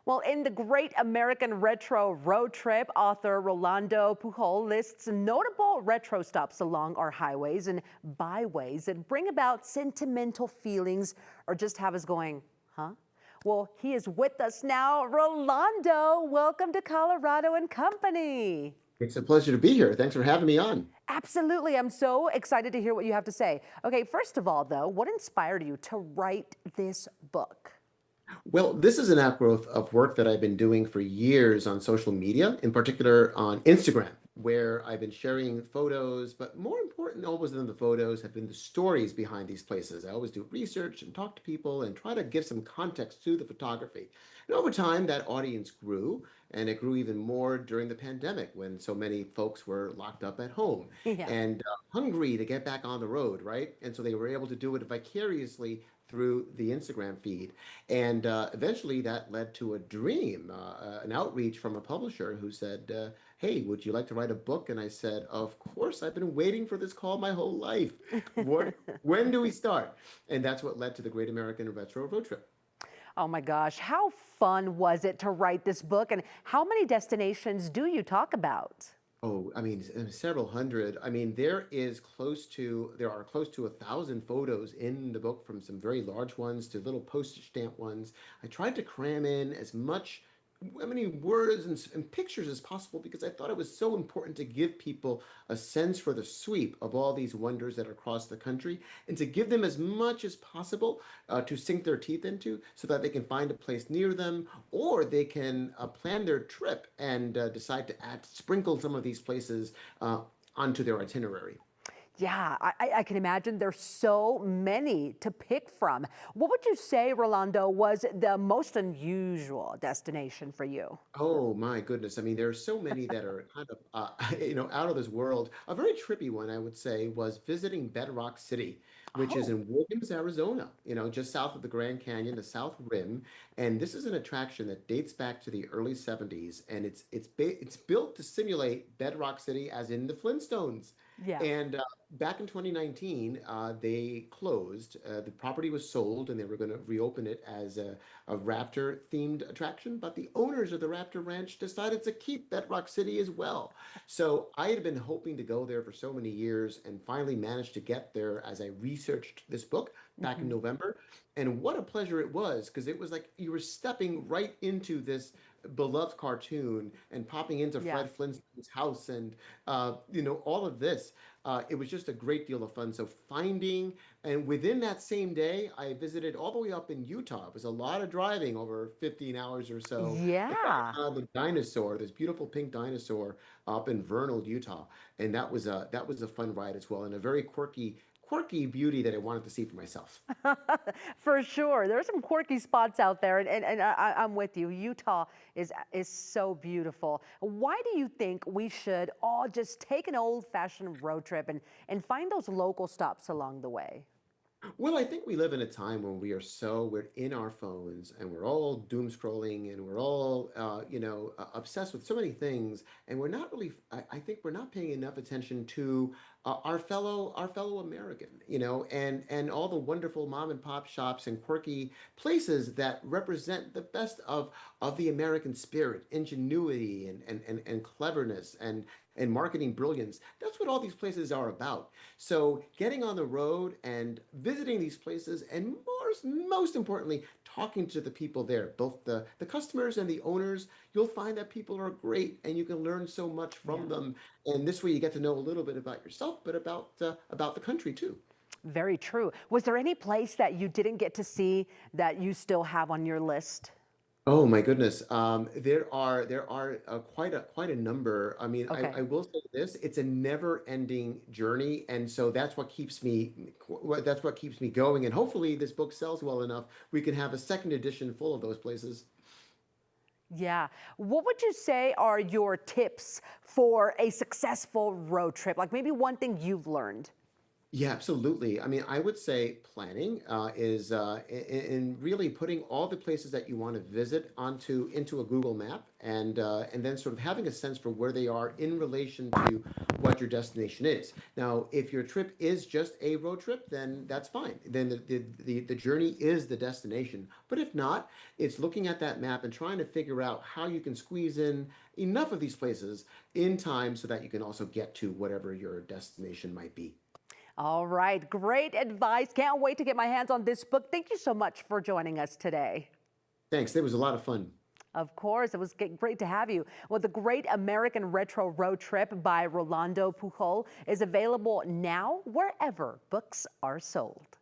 Well, in the Great American Retro Road Trip, author Rolando Pujol lists notable retro stops along our highways and byways that bring about sentimental feelings or just have us going, huh? Well, he is with us now. Rolando, welcome to Colorado and Company. It's a pleasure to be here. Thanks for having me on. Absolutely. I'm so excited to hear what you have to say. Okay, first of all, though, what inspired you to write this book? Well, this is an outgrowth of work that I've been doing for years on social media, in particular on Instagram, where I've been sharing photos, but more important always than the photos have been the stories behind these places. I always do research and talk to people and try to give some context to the photography. And over time, that audience grew, and it grew even more during the pandemic when so many folks were locked up at home Yeah. and hungry to get back on the road, right? And so they were able to do it vicariously through the Instagram feed. And eventually that led to a dream, an outreach from a publisher who said, hey, would you like to write a book? And I said, of course, I've been waiting for this call my whole life. When do we start? And that's what led to the Great American Retro Road Trip. Oh my gosh, how fun was it to write this book, and how many destinations do you talk about? Oh, I mean, several hundred. I mean, there are close to 1,000 photos in the book, from some very large ones to little postage stamp ones. I tried to cram in as many words and pictures as possible because I thought it was so important to give people a sense for the sweep of all these wonders that are across the country, and to give them as much as possible to sink their teeth into so that they can find a place near them, or they can plan their trip and decide to sprinkle some of these places onto their itinerary. Yeah, I can imagine there's so many to pick from. What would you say, Rolando, was the most unusual destination for you? Oh my goodness. I mean, there are so many that are kind of, out of this world. A very trippy one, I would say, was visiting Bedrock City, which is Oh, in Williams, Arizona, just south of the Grand Canyon, the South Rim. And this is an attraction that dates back to the early 70s, and it's built to simulate Bedrock City as in the Flintstones. yeah. And back in 2019, they closed. The property was sold, and they were going to reopen it as a raptor themed attraction, but the owners of the Raptor Ranch decided to keep Bedrock City as well. So I had been hoping to go there for so many years and finally managed to get there as I researched this book back in Mhm. November. And what a pleasure it was, because it was like you were stepping right into this beloved cartoon and popping into Yeah. Fred Flintstone's house and all of this. It was just a great deal of fun. So finding and within that same day, I visited all the way up in Utah. It was a lot of driving, over 15 hours or so. But Yeah. the dinosaur, this beautiful pink dinosaur up in Vernal, Utah. And that was a fun ride as well, and a very quirky beauty that I wanted to see for myself. For sure. There's some quirky spots out there, and I'm with you. Utah is so beautiful. Why do you think we should all just take an old-fashioned road trip and find those local stops along the way? Well, I think we live in a time when we're in our phones and we're all doom scrolling and we're all, obsessed with so many things. And we're not really, I think we're not paying enough attention to our fellow American, and all the wonderful mom and pop shops and quirky places that represent the best of the American spirit, ingenuity and cleverness and marketing brilliance. That's what all these places are about. So getting on the road and visiting these places, and most importantly, talking to the people there, both the customers and the owners, you'll find that people are great and you can learn so much Yeah. from them. And this way you get to know a little bit about yourself, but about the country too. Very true. Was there any place that you didn't get to see that you still have on your list? Oh my goodness. There are quite a number. I mean, I Okay. will say this, it's a never-ending journey, and so that's what keeps me going. And hopefully this book sells well enough, we can have a second edition full of those places. Yeah. What would you say are your tips for a successful road trip? Like maybe one thing you've learned. Yeah, absolutely. I mean, I would say planning is in really putting all the places that you want to visit onto into a Google map, and then sort of having a sense for where they are in relation to what your destination is. Now, if your trip is just a road trip, then that's fine. Then the journey is the destination. But if not, it's looking at that map and trying to figure out how you can squeeze in enough of these places in time so that you can also get to whatever your destination might be. All right, great advice. Can't wait to get my hands on this book. Thank you so much for joining us today. Thanks. That was a lot of fun. Of course, it was great to have you. Well, The Great American Retro Road Trip by Rolando Pujol is available now wherever books are sold.